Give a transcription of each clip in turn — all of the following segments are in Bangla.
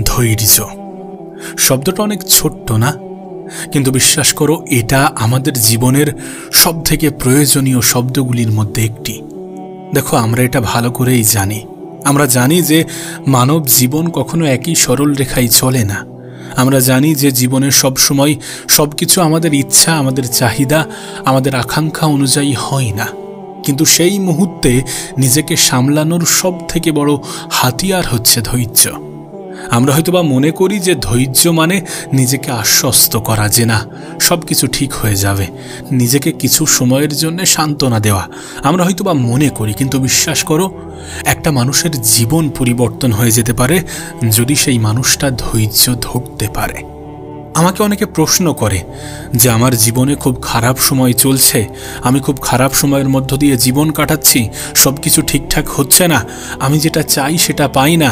ধৈর্য শব্দটা অনেক ছোট্ট না, কিন্তু বিশ্বাস করো এটা আমাদের জীবনের সবথেকে প্রয়োজনীয় শব্দগুলির মধ্যে একটি। দেখো, আমরা এটা ভালো করেই জানি। আমরা জানি যে মানব জীবন কখনো একই সরল রেখায় চলে না। আমরা জানি যে জীবনের সব সময় সবকিছু আমাদের ইচ্ছা, আমাদের চাহিদা, আমাদের আকাঙ্ক্ষা অনুযায়ী হয় না। কিন্তু সেই মুহূর্তে নিজেকে সামলানোর সব থেকে বড় হাতিয়ার হচ্ছে ধৈর্য। আমরা হয়তোবা মনে করি যে ধৈর্য মানে নিজেকে আশ্বস্ত করা যে না, সব কিছু ঠিক হয়ে যাবে, নিজেকে কিছু সময়ের জন্য সান্ত্বনা দেওয়া। আমরা হয়তোবা মনে করি, কিন্তু বিশ্বাস করো একটা মানুষের জীবন পরিবর্তন হয়ে যেতে পারে যদি সেই মানুষটা ধৈর্য ধরতে পারে। আমাকে অনেকে প্রশ্ন করে যে আমার জীবনে খুব খারাপ সময় চলছে, আমি খুব খারাপ সময়ের মধ্য দিয়ে জীবন কাটাচ্ছি, সব কিছু ঠিকঠাক হচ্ছে না, আমি যেটা চাই সেটা পাই না,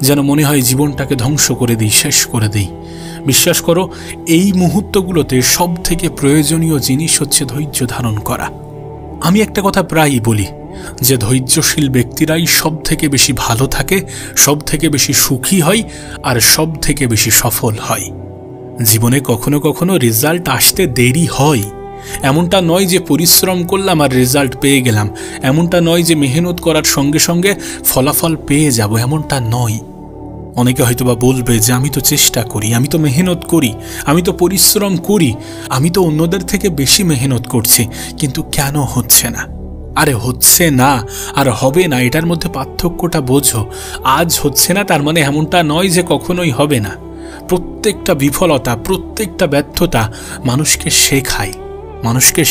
যেন মনে হয় জীবনটাকে ধ্বংস করে দিই, শেষ করে দিই। বিশ্বাস করো এই মুহূর্তগুলোতে সব থেকে প্রয়োজনীয় জিনিস হচ্ছে ধৈর্য ধারণ করা। আমি একটা কথা প্রায়ই বলি যে ধৈর্যশীল ব্যক্তিরাই সব থেকে বেশি ভালো থাকে, সব থেকে বেশি সুখী হয়, আর সব থেকে বেশি সফল হয়। জীবনে কখনো কখনো রেজাল্ট আসতে দেরি হয়। এমনটা নয় যে পরিশ্রম করলাম আর রেজাল্ট পেয়ে গেলাম, এমনটা নয় যে মেহনত করার সঙ্গে সঙ্গে ফলাফল পেয়ে যাব, এমনটা নয়। অনেকে হয়তোবা বলবে যে আমি তো চেষ্টা করি, আমি তো মেহনত করি, আমি তো পরিশ্রম করি, আমি তো অন্যদের থেকে বেশি মেহনত করছি, কিন্তু কেন হচ্ছে না? আরে হচ্ছে না আর হবে না, এটার মধ্যে পার্থক্যটা বোঝো। আজ হচ্ছে না তার মানে এমনটা নয় যে কখনোই হবে না। প্রত্যেকটা বিফলতা, প্রত্যেকটা ব্যর্থতা মানুষকে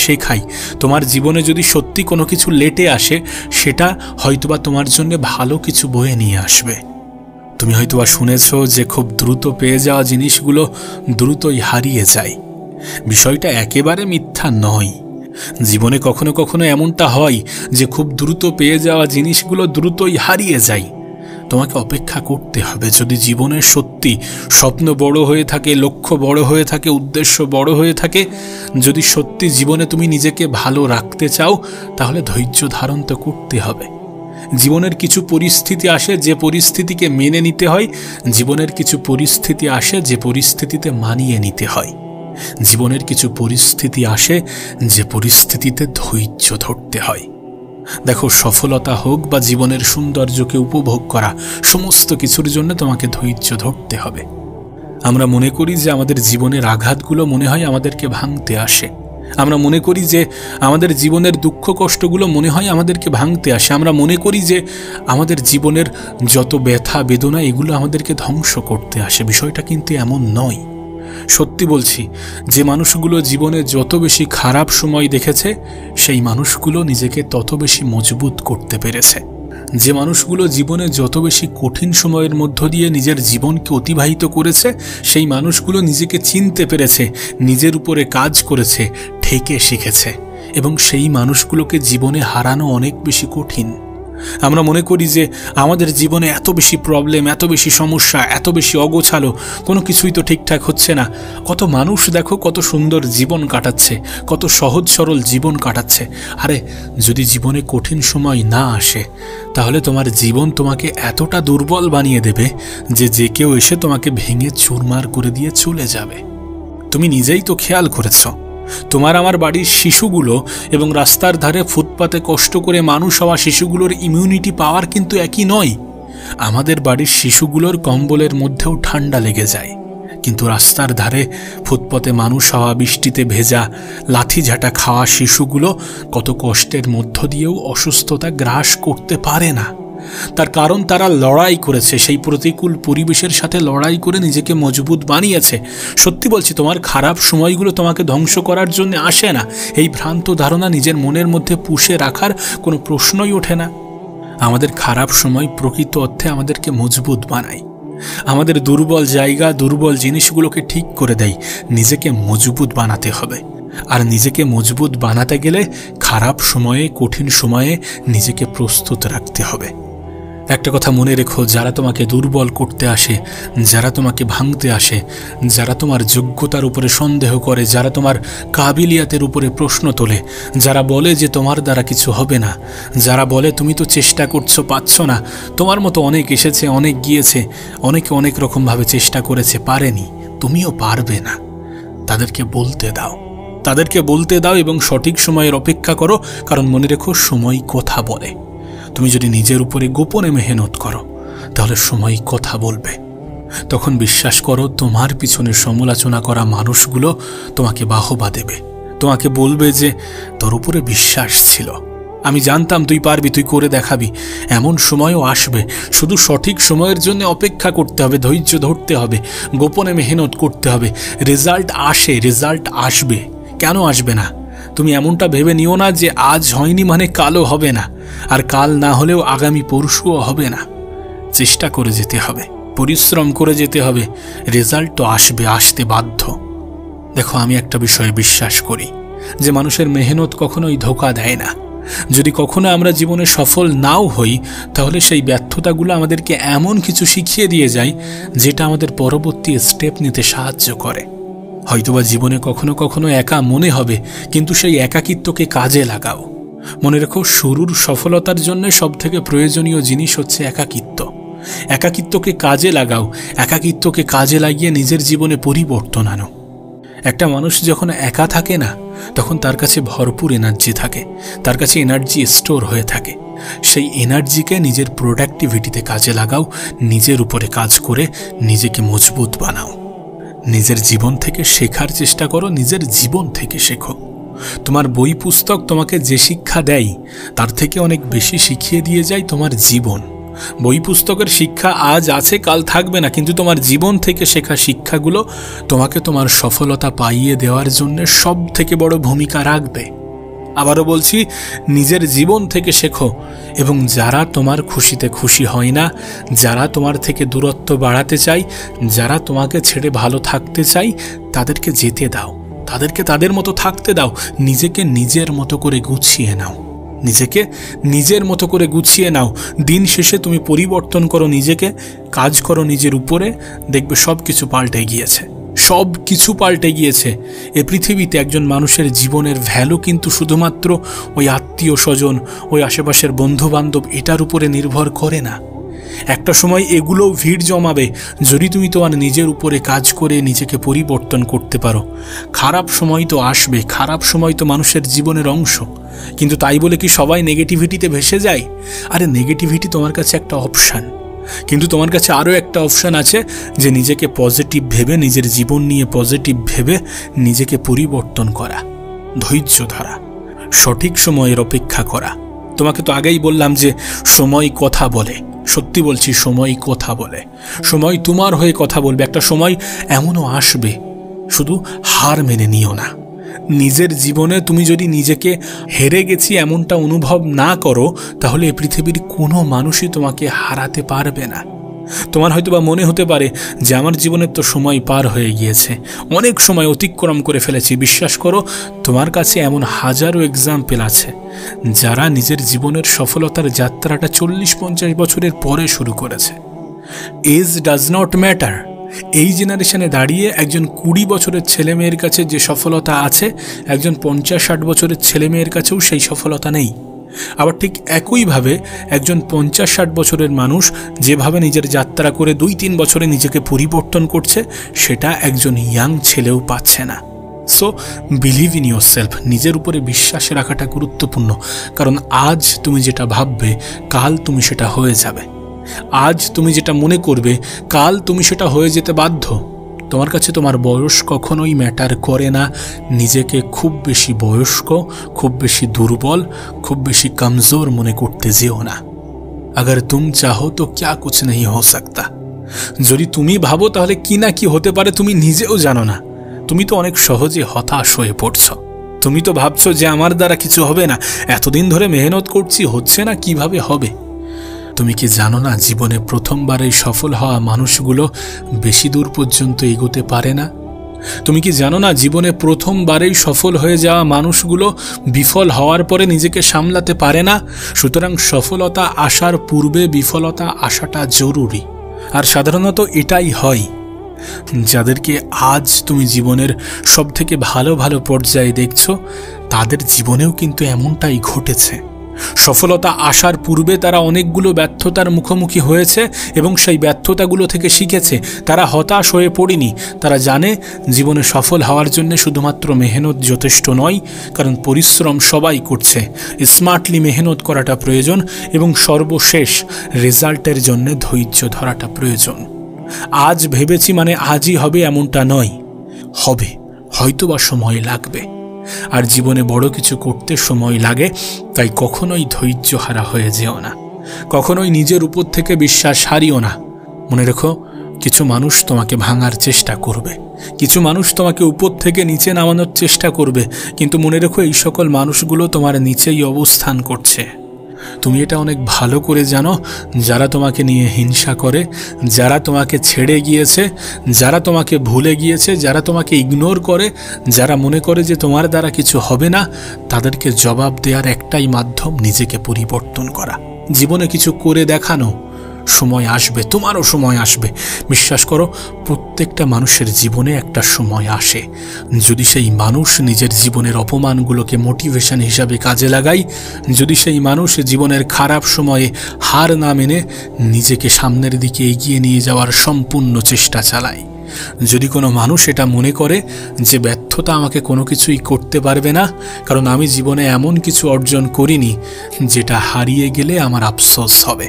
শেখায়। তোমার জীবনে যদি সত্যি কোনো কিছু লেটে আসে, সেটা হয়তোবা তোমার জন্য ভালো কিছু বয়ে নিয়ে আসবে। তুমি হয়তোবা শুনেছ যে খুব দ্রুত পেয়ে যাওয়া জিনিসগুলো দ্রুতই হারিয়ে যায়। বিষয়টা একেবারে মিথ্যা নয়। জীবনে কখনো কখনো এমনটা হয় যে খুব দ্রুত পেয়ে যাওয়া জিনিসগুলো দ্রুতই হারিয়ে যায়। তোমাকে অপেক্ষা করতে হবে। যদি জীবনের সত্যি স্বপ্ন বড় হয়ে থাকে, লক্ষ্য বড় হয়ে থাকে, উদ্দেশ্য বড় হয়ে থাকে, যদি সত্যি জীবনে তুমি নিজেকে ভালো রাখতে চাও, তাহলে ধৈর্য ধারণ তো করতে হবে। জীবনের কিছু পরিস্থিতি আসে যে পরিস্থিতিকে মেনে নিতে হয়, জীবনের কিছু পরিস্থিতি আসে যে পরিস্থিতিতে মানিয়ে নিতে হয়, জীবনের কিছু পরিস্থিতি আসে যে পরিস্থিতিতে ধৈর্য ধরতে হয়। দেখো, সফলতা হোক বা জীবনের সৌন্দর্যকে উপভোগ করা, সমস্ত কিছুর জন্য তোমাকে ধৈর্য ধরতে হবে। আমরা মনে করি যে আমাদের জীবনের আঘাতগুলো মনে হয় আমাদেরকে ভাঙতে আসে। আমরা মনে করি যে আমাদের জীবনের দুঃখ কষ্টগুলো মনে হয় আমাদেরকে ভাঙতে আসে। আমরা মনে করি যে আমাদের জীবনের যত ব্যথা বেদনা এগুলো আমাদেরকে ধ্বংস করতে আসে। বিষয়টা কিন্তু এমন নয়। সত্যি বলছি, যে মানুষগুলো জীবনে যত বেশি খারাপ সময় দেখেছে, সেই মানুষগুলো নিজেকে তত বেশি মজবুত করতে পেরেছে। যে মানুষগুলো জীবনে যত বেশি কঠিন সময়ের মধ্য দিয়ে নিজের জীবনকে অতিবাহিত করেছে, সেই মানুষগুলো নিজেকে চিনতে পেরেছে, নিজের উপরে কাজ করেছে, ঠেকে শিখেছে, এবং সেই মানুষগুলোকে জীবনে হারানো অনেক বেশি কঠিন। আমরা মনে করি যে আমাদের জীবনে এত বেশি প্রবলেম, এত বেশি সমস্যা, এত বেশি অগোছালো, কোনো কিছুই তো ঠিকঠাক হচ্ছে না। কত মানুষ দেখো কত সুন্দর জীবন কাটাচ্ছে, কত সহজ সরল জীবন কাটাচ্ছে। আরে যদি জীবনে কঠিন সময় না আসে, তাহলে তোমার জীবন তোমাকে এতটা দুর্বল বানিয়ে দেবে যে যে কেউ এসে তোমাকে ভেঙে চুরমার করে দিয়ে চলে যাবে। তুমি নিজেই তো খেয়াল করেছ, তোমার আমার বাড়ির শিশুগুলো এবং রাস্তার ধারে ফুটপাতে কষ্ট করে মানুষ হওয়া শিশুগুলোর ইমিউনিটি পাওয়ার কিন্তু একই নয়। আমাদের বাড়ির শিশুগুলোর কম্বলের মধ্যেও ঠান্ডা লেগে যায়, কিন্তু রাস্তার ধারে ফুটপাতে মানুষ হওয়া, বৃষ্টিতে ভেজা, লাঠিঝাঁটা খাওয়া শিশুগুলো কত কষ্টের মধ্য দিয়েও অসুস্থতা গ্রাস করতে পারে না। তার কারণ তারা লড়াই করেছে, সেই প্রতিকূল পরিবেশের সাথে লড়াই করে নিজেকে মজবুত বানিয়েছে। সত্যি বলছি, তোমার খারাপ সময়গুলো তোমাকে ধ্বংস করার জন্য আসে না। এই ভ্রান্ত ধারণা নিজের মনের মধ্যে পুষে রাখার কোনো প্রশ্নই ওঠে না। আমাদের খারাপ সময় প্রকৃত অর্থে আমাদেরকে মজবুত বানায়, আমাদের দুর্বল জায়গা, দুর্বল জিনিসগুলোকে ঠিক করে দেয়। নিজেকে মজবুত বানাতে হবে, আর নিজেকে মজবুত বানাতে গেলে খারাপ সময়ে, কঠিন সময়ে নিজেকে প্রস্তুত রাখতে হবে। একটা কথা মনে রেখো, যারা তোমাকে দুর্বল করতে আসে, যারা তোমাকে ভাঙতে আসে, যারা তোমার যোগ্যতার উপরে সন্দেহ করে, যারা তোমার কাবিলিয়াতের উপরে প্রশ্ন তোলে, যারা বলে যে তোমার দ্বারা কিছু হবে না, যারা বলে তুমি তো চেষ্টা করছো পাচ্ছ না, তোমার মতো অনেক এসেছে, অনেক গিয়েছে, অনেকে অনেক রকমভাবে চেষ্টা করেছে, পারেনি, তুমিও পারবে না, তাদেরকে বলতে দাও এবং সঠিক সময়ের অপেক্ষা করো। কারণ মনে রেখো, সময় কথা বলে। তুমি যদি নিজের উপরে গোপনে মেহনত করো তাহলে সময় কথা বলবে। তখন বিশ্বাস করো, তোমার পিছনে সমালোচনা করা মানুষগুলো তোমাকে বাহবা দেবে, তোমাকে বলবে যে তোর উপরে বিশ্বাস ছিল, আমি জানতাম তুই পারবি, তুই করে দেখাবি। এমন সময়ও আসবে, শুধু সঠিক সময়ের জন্য অপেক্ষা করতে হবে, ধৈর্য ধরতে হবে, গোপনে মেহনত করতে হবে। রেজাল্ট আসবে। কেন আসবে না? তুমি এমনটা ভেবে নিও না যে আজ হয়নি মানে কালও হবে না, আর কাল না হলেও আগামী পরশুও হবে না। চেষ্টা করে যেতে হবে, পরিশ্রম করে যেতে হবে, রেজাল্ট তো আসতে বাধ্য। দেখো, আমি একটা বিষয়ে বিশ্বাস করি যে মানুষের মেহনত কখনোই ধোঁকা দেয় না। যদি কখনো আমরা জীবনে সফল নাও হই, তাহলে সেই ব্যর্থতাগুলো আমাদেরকে এমন কিছু শিখিয়ে দিয়ে যায় যেটা আমাদের পরবর্তী স্টেপ নিতে সাহায্য করে। হয়তোবা জীবনে কখনো কখনো একা মনে হবে, কিন্তু সেই একাকিত্বকে কাজে লাগাও। মনে রেখো, শুরুর সফলতার জন্য সবথেকে প্রয়োজনীয় জিনিস হচ্ছে একাকিত্বকে কাজে লাগাও। একাকিত্বকে কাজে লাগিয়ে নিজের জীবনে পরিবর্তন আনো। একটা মানুষ যখন একা থাকে না, তখন তার কাছে ভরপুর এনার্জি থাকে, তার কাছে এনার্জি স্টোর হয়ে থাকে। সেই এনার্জিকে নিজের প্রোডাক্টিভিটিতে কাজে লাগাও, নিজের উপরে কাজ করে নিজেকে মজবুত বানাও। নিজের জীবন থেকে শেখার চেষ্টা করো, নিজের জীবন থেকে শেখো। তোমার বই পুস্তক তোমাকে যে শিক্ষা দেয় তার থেকে অনেক বেশি শিখিয়ে দিয়ে যায় তোমার জীবন। বই পুস্তকের শিক্ষা আজ আছে, কাল থাকবে না, কিন্তু তোমার জীবন থেকে শেখা শিক্ষাগুলো তোমাকে তোমার সফলতা পাইয়ে দেওয়ার জন্য সব থেকে বড় ভূমিকা রাখবে। আবারও বলছি, নিজের জীবন থেকে শেখো। এবং যারা তোমার খুশিতে খুশি হয় না, যারা তোমার থেকে দূরত্ব বাড়াতে চায়, যারা তোমাকে ছেড়ে ভালো থাকতে চায়, তাদেরকে যেতে দাও, তাদেরকে তাদের মতো থাকতে দাও। নিজেকে নিজের মতো করে গুছিয়ে নাও। দিন শেষে তুমি পরিবর্তন করো নিজেকে, কাজ করো নিজের উপরে, দেখবে সব কিছু পাল্টে গিয়েছে। এ পৃথিবীতে একজন মানুষের জীবনের ভ্যালু কিন্তু শুধুমাত্র ওই আত্মীয় স্বজন, ওই আশেপাশের বন্ধু বান্ধব এটার উপরে নির্ভর করে না। একটা সময় এগুলোও ভিড় জমাবে যদি তুমি তোমার নিজের উপরে কাজ করে নিজেকে পরিবর্তন করতে পারো। খারাপ সময় তো আসবে, খারাপ সময় তো মানুষের জীবনের অংশ, কিন্তু তাই বলে কি সবাই নেগেটিভিটিতে ভেসে যায়? আরে নেগেটিভিটি তোমার কাছে একটা অপশান, কিন্তু তোমার কাছে আরও একটা অপশান আছে যে নিজেকে পজিটিভ ভেবে, নিজের জীবন নিয়ে পজিটিভ ভেবে নিজেকে পরিবর্তন করা, ধৈর্য ধরা, সঠিক সময়ের অপেক্ষা করা। তোমাকে তো আগেই বললাম যে সময় কথা বলে। সত্যি বলছি, সময় কথা বলে, সময় তোমার হয়ে কথা বলবে। একটা সময় এমনও আসবে, শুধু হার মেনে নিও না। নিজের জীবনে তুমি যদি নিজেকে হেরে গেছি এমনটা অনুভব না করো, তাহলে এই পৃথিবীর কোনো মানুষই তোমাকে হারাতে পারবে না। তোমার হয়তোবা মনে হতে পারে যে আমার জীবনের তো সময় পার হয়ে গিয়েছে, অনেক সময় অতিক্রম করে ফেলেছি। বিশ্বাস করো, তোমার কাছে এমন হাজারো এক্সাম্পল আছে যারা নিজের জীবনের সফলতার যাত্রাটা 40-50 বছরের পরে শুরু করেছে। Age does not matter. এই জেনারেশনে দাঁড়িয়ে একজন 20 বছরের ছেলে মেয়ের কাছে যে সফলতা আছে, একজন 50-60 বছরের ছেলে মেয়ের কাছেও সেই সফলতা নেই। আবার ঠিক একইভাবে একজন 50-60 বছরের মানুষ যেভাবে নিজের যাত্রা করে 2-3 বছরে নিজেকে পরিবর্তন করছে, সেটা একজন ইয়াং ছেলেও পাচ্ছে না। So believe in your self. নিজের উপরে বিশ্বাস রাখাটা গুরুত্বপূর্ণ, কারণ আজ তুমি যেটা ভাববে, কাল তুমি সেটা হয়ে যাবে। আজ তুমি যেটা মনে করবে, কাল তুমি সেটা হয়ে যেতে বাধ্য। তোমার কাছে তোমার বয়স কখনোই ম্যাটার করে না। নিজেকে খুব বেশি বয়স্ক, খুব বেশি দুর্বল, খুব বেশি কমজোর মনে করতে যেও না। अगर तुम चाहो तो क्या कुछ नहीं हो सकता। যদি তুমি ভাবো তাহলে কি না কি হতে পারে তুমি নিজেও জানো না। তুমি তো অনেক সহজে হতাশ হয়ে পড়ছো। তুমি তো ভাবছো যে আমার দ্বারা কিছু হবে না, এতদিন ধরে মেহনত করছি, হচ্ছে না, কিভাবে হবে? তুমি কি জানো না, জীবনে প্রথমবারেই সফল হওয়া মানুষগুলো বেশি দূর পর্যন্ত এগোতে পারে না? তুমি কি জানো না, জীবনে প্রথমবারেই সফল হয়ে যাওয়া মানুষগুলো বিফল হওয়ার পরে নিজেকে সামলাতে পারে না। সুতরাং সফলতা আসার পূর্বে বিফলতা আসাটা জরুরি। আর সাধারণত এটাই হয়। যাদেরকে আজ তুমি জীবনের সবথেকে ভালো ভালো পর্যায়ে দেখছো, তাদের জীবনেও কিন্তু এমনটাই ঘটেছে। সফলতা আসার পূর্বে তারা অনেকগুলো ব্যর্থতার মুখোমুখি হয়েছে এবং সেই ব্যর্থতাগুলো থেকে শিখেছে। তারা হতাশ হয়ে পড়েনি। তারা জানে জীবনে সফল হওয়ার জন্য শুধুমাত্র মেহনত যথেষ্ট নয়, কারণ পরিশ্রম সবাই করছে। স্মার্টলি মেহনত করাটা প্রয়োজন এবং সর্বশেষ রেজাল্টের জন্য ধৈর্য ধরাটা প্রয়োজন। আজ ভেবেছি মানে আজই হবে এমনটা নয়, হবে, হয়তোবা সময় লাগবে। আর জীবনে বড় কিছু করতে সময় লাগে, তাই কখনোই ধৈর্য হারা হয়ে যেও না, কখনোই নিজের উপর থেকে বিশ্বাস হারিও না। মনে রেখো, কিছু মানুষ তোমাকে ভাঙার চেষ্টা করবে, কিছু মানুষ তোমাকে উপর থেকে নিচে নামানোর চেষ্টা করবে, কিন্তু মনে রেখো এই সকল মানুষগুলো তোমার নিচেই অবস্থান করছে। তুমি এটা অনেক ভালো করে জানো। যারা তোমাকে নিয়ে হিংসা করে, যারা তোমাকে ছেড়ে গিয়েছে, যারা তোমাকে ভুলে গিয়েছে, যারা তোমাকে ইগনোর করে, যারা মনে করে যে তোমার দ্বারা কিছু হবে না, তাদেরকে জবাব দেওয়ার একটাই মাধ্যম নিজেকে পরিবর্তন করা, জীবনে কিছু করে দেখানো। সময় আসবে, তোমারও সময় আসবে। বিশ্বাস করো, প্রত্যেকটা মানুষের জীবনে একটা সময় আসে। যদি সেই মানুষ নিজের জীবনের অপমানগুলোকে মোটিভেশন হিসাবে কাজে লাগায়, যদি সেই মানুষ জীবনের খারাপ সময়ে হার না মেনে নিজেকে সামনের দিকে এগিয়ে নিয়ে যাওয়ার সম্পূর্ণ চেষ্টা চালায়, যদি কোনো মানুষ এটা মনে করে যে ব্যর্থতা আমাকে কোনো কিছুই করতে পারবে না, কারণ আমি জীবনে এমন কিছু অর্জন করিনি যেটা হারিয়ে গেলে আমার আফসোস হবে।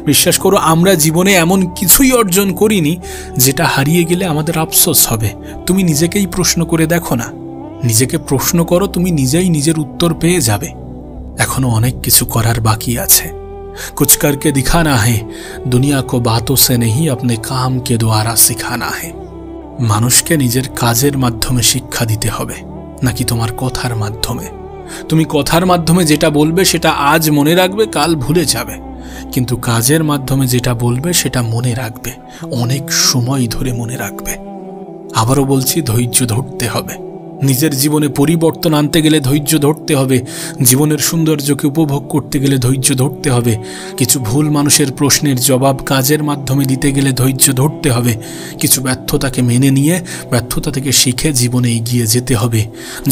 বিশ্বাস করো, আমরা জীবনে এমন কিছুই অর্জন করিনি যেটা হারিয়ে গেলে আমাদের আফসোস হবে। তুমি নিজেকেই প্রশ্ন করে দেখো না, নিজেকে প্রশ্ন করো, তুমি নিজেই নিজের উত্তর পেয়ে যাবে। এখনো অনেক কিছু করার বাকি আছে। कुछ करके दिखाना है, दुनिया को बातों से नहीं अपने काम के द्वारा सिखाना है। মানুষকে নিজের কাজের মাধ্যমে শিক্ষা দিতে হবে, নাকি তোমার কথার মাধ্যমে? তুমি কথার মাধ্যমে যেটা বলবে সেটা আজ মনে রাখবে, কাল ভুলে যাবে, কিন্তু কাজের মাধ্যমে যেটা বলবে সেটা মনে রাখবে, অনেক সময় ধরে মনে রাখবে। আবারও বলছি, ধৈর্য ধরতে হবে। নিজের জীবনে পরিবর্তন আনতে গেলে ধৈর্য ধরতে হবে। জীবনের সৌন্দর্যকে উপভোগ করতে গেলে ধৈর্য ধরতে হবে। কিছু ভুল মানুষের প্রশ্নের জবাব কাজের মাধ্যমে দিতে গেলে ধৈর্য ধরতে হবে। কিছু ব্যর্থতাকে মেনে নিয়ে ব্যর্থতা থেকে শিখে জীবনে এগিয়ে যেতে হবে।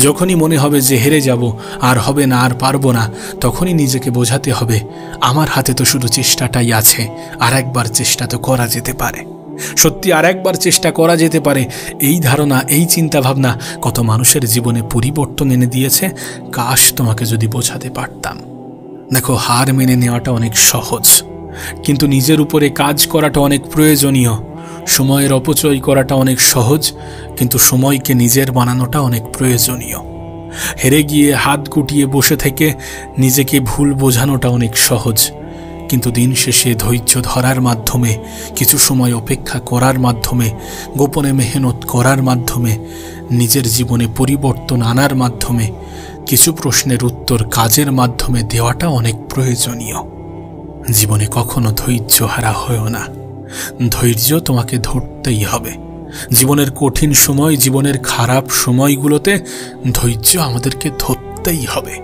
যখনই মনে হবে যে হেরে যাব, আর হবে না, আর পারবো না, তখনই নিজেকে বোঝাতে হবে আমার হাতে তো শুধু চেষ্টাটাই আছে, আর একবার চেষ্টা তো করা যেতে পারে। সত্যি আর একবার চেষ্টা করা যেতে পারে। এই ধারণা, এই চিন্তা ভাবনা কত মানুষের জীবনে পরিবর্তন এনে দিয়েছে। কাশ তোমাকে যদি বোঝাতে পারতাম। দেখো, হার মেনে নেওয়াটা অনেক সহজ, কিন্তু নিজের উপরে কাজ করাটা অনেক প্রয়োজনীয়। সময়ের অপচয় করাটা অনেক সহজ, কিন্তু সময়কে নিজের বানানোটা অনেক প্রয়োজনীয়। হেরে গিয়ে হাত গুটিয়ে বসে থেকে নিজেকে ভুল বোঝানোটা অনেক সহজ, কিন্তু দিন শেষে ধৈর্য ধরার মাধ্যমে, কিছু সময় অপেক্ষা করার মাধ্যমে, গোপনে মেহনত করার মাধ্যমে, নিজের জীবনে পরিবর্তন আনার মাধ্যমে, কিছু প্রশ্নের উত্তর কাজের মাধ্যমে দেওয়াটা অনেক প্রয়োজনীয়। জীবনে কখনো ধৈর্য হারা হয়ো না। ধৈর্য তোমাকে ধরতেই হবে। জীবনের কঠিন সময়, জীবনের খারাপ সময়গুলোতে ধৈর্য আমাদেরকে ধরতেই হবে,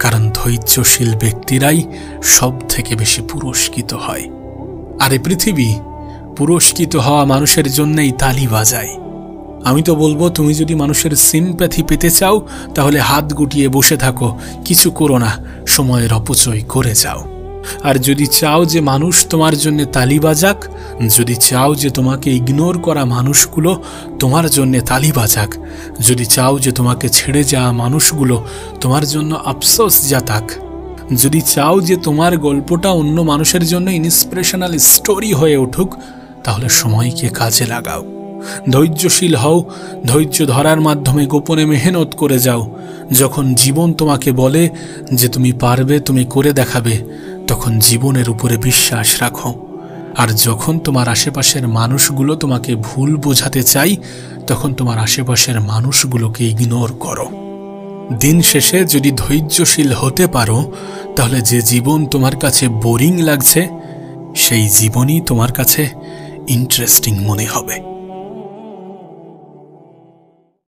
কারণ ধৈর্যশীল ব্যক্তিরাই সব থেকে বেশি পুরস্কৃত হয়। আর এই পৃথিবী পুরস্কৃত হওয়া মানুষের জন্যই তালি বাজায়। আমি তো বলবো, তুমি যদি মানুষের সিম্প্যাথি পেতে চাও, তাহলে হাত গুটিয়ে বসে থাকো, কিছু করো না, সময়ের অপচয় করে যাও। আর যদি চাও যে মানুষ তোমার জন্য তালি বাজাক, যদি চাও যে তোমাকে ইগনোর করা মানুষগুলো তোমার জন্য তালি বাজাক, যদি চাও যে তোমাকে ছেড়ে যাওয়া মানুষগুলো তোমার জন্য আফসোস জাতাক, যদি চাও যে তোমার গল্পটা অন্য মানুষের জন্য ইন্সপিরেশনাল স্টোরি হয়ে উঠুক, তাহলে সময়কে কাজে লাগাও। ধৈর্যশীল হও, ধৈর্য ধরার মাধ্যমে গোপনে মেহনত করে যাও। যখন জীবন তোমাকে বলে যে তুমি পারবে, তুমি করে দেখাবে, তখন জীবনের উপরে বিশ্বাস রাখো। আর যখন তোমার আশেপাশের মানুষগুলো তোমাকে ভুল বোঝাতে চাই, তখন তোমার আশেপাশের মানুষগুলোকে ইগনোর করো। দিন শেষে যদি ধৈর্যশীল হতে পারো, তাহলে যে জীবন তোমার কাছে বোরিং লাগছে, সেই জীবনই তোমার কাছে ইন্টারেস্টিং মনে হবে।